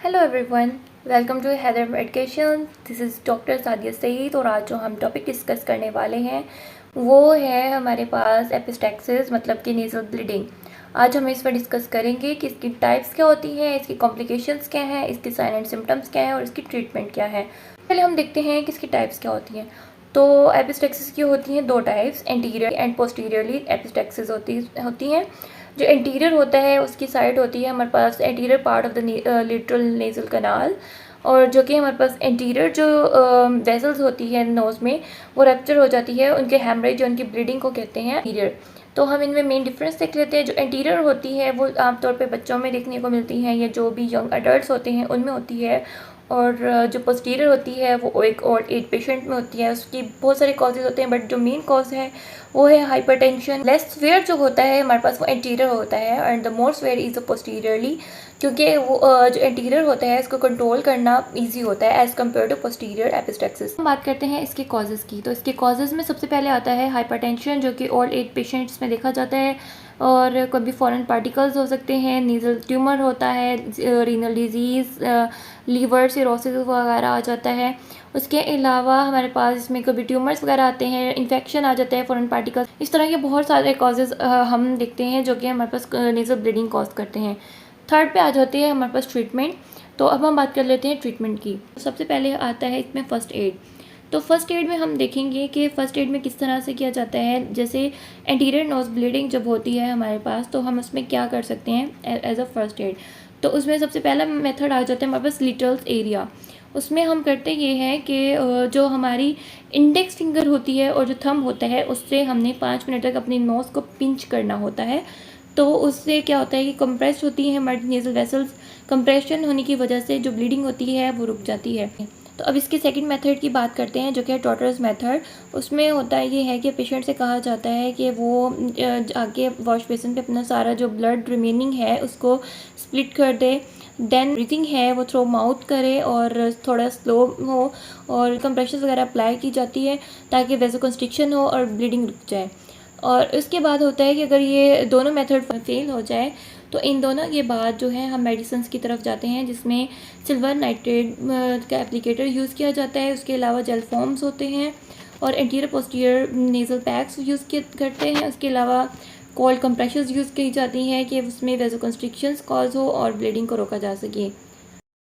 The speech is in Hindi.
Hello everyone, welcome to Haider education. This is doctor Sadia Saeed और आज जो हम टॉपिक डिस्कस करने वाले हैं वो है हमारे पास एपिस्टैक्सिस मतलब कि नेज़ल ब्लीडिंग। आज हम इस पर डिस्कस करेंगे कि इसकी टाइप्स क्या होती हैं, इसकी कॉम्प्लिकेशंस क्या हैं, इसके साइन एंड सिम्टम्स क्या हैं और इसकी ट्रीटमेंट क्या है। पहले हम देखते हैं कि इसकी टाइप्स क्या होती हैं। तो एपिस्टैक्सिस की होती हैं दो types, anterior and posteriorly epistaxis होती हैं। जो इंटीरियर होता है उसकी साइड होती है हमारे पास anterior part of the lateral nasal canal, और जो कि हमारे पास इंटीरियर जो वेसल्स होती है नोज़ में वो रप्चर हो जाती है, उनके हेमरेज उनकी ब्लीडिंग को कहते हैं इंटीरियर। तो हम इनमें मेन डिफरेंस देख लेते हैं। जो इंटीरियर होती है वो आमतौर पे बच्चों में देखने को मिलती हैं या जो भी यंग अडल्ट होते हैं उनमें होती है, और जो पोस्टीरियर होती है वो एक ओल्ड एज पेशेंट में होती है। उसकी बहुत सारे कॉजेज होते हैं बट जो मेन कॉज है वो है हाइपरटेंशन। लेस स्वेयर जो होता है हमारे पास वो एंटीरियर होता है and the more swear is the posteriorly, क्योंकि वो जो एंटीरियर होता है इसको कंट्रोल करना इजी होता है as compared to posterior epistaxis. हम बात करते हैं इसके कॉजेज़ की। तो इसके कॉजेज़ में सबसे पहले आता है हाइपरटेंशन, जो कि ओल्ड एज पेशेंट्स में देखा जाता है, और कभी फॉरेन पार्टिकल्स हो सकते हैं, नीजल ट्यूमर होता है, रीनल डिजीज़, लीवर सिरोसिस वगैरह आ जाता है। उसके अलावा हमारे पास इसमें कभी ट्यूमर्स वगैरह आते हैं, इन्फेक्शन आ जाता है, फॉरेन पार्टिकल्स, इस तरह के बहुत सारे कॉजेज़ हम देखते हैं जो कि हमारे पास नेज़ल ब्लीडिंग कॉज करते हैं। थर्ड पे आ जाती है हमारे पास ट्रीटमेंट। तो अब हम बात कर लेते हैं ट्रीटमेंट की। सबसे पहले आता है इसमें फ़र्स्ट एड। तो फर्स्ट एड में हम देखेंगे कि फ़र्स्ट एड में किस तरह से किया जाता है। जैसे एंटीरियर नोज़ ब्लीडिंग जब होती है हमारे पास तो हम उसमें क्या कर सकते हैं एज अ फर्स्ट एड। तो उसमें सबसे पहला मेथड आ जाता है हमारे पास लिटल्स एरिया। उसमें हम करते ये हैं कि जो हमारी इंडेक्स फिंगर होती है और जो थंब होता है उससे हमने 5 मिनट तक अपनी नोज़ को पिंच करना होता है। तो उससे क्या होता है कि कंप्रेस होती है हमारी नेज़ल वेसल्स। कंप्रेशन होने की वजह से जो ब्लीडिंग होती है वो रुक जाती है। तो अब इसके सेकंड मेथड की बात करते हैं जो कि है टॉटर्स मेथड। उसमें होता है ये है कि पेशेंट से कहा जाता है कि वो आके वॉश बेसिन पे अपना सारा जो ब्लड रिमेनिंग है उसको स्प्लिट कर दे, देन ब्रीथिंग है वो थ्रो माउथ करे और थोड़ा स्लो हो, और कंप्रेशर्स वगैरह अप्लाई की जाती है ताकि वेसोकंस्ट्रिक्शन हो और ब्लीडिंग रुक जाए। और उसके बाद होता है कि अगर ये दोनों मेथड फेल हो जाए तो इन दोनों के बाद जो है हम मेडिसिन की तरफ जाते हैं, जिसमें सिल्वर नाइट्रेट का एप्लीकेटर यूज़ किया जाता है। उसके अलावा जेल फॉर्म्स होते हैं और anterior posterior nasal PACS use करते हैं। उसके अलावा कोल्ड कंप्रेशर्स यूज़ की जाती हैं कि उसमें वेसोकंस्ट्रिक्शंस कॉज हो और ब्लीडिंग को रोका जा सके।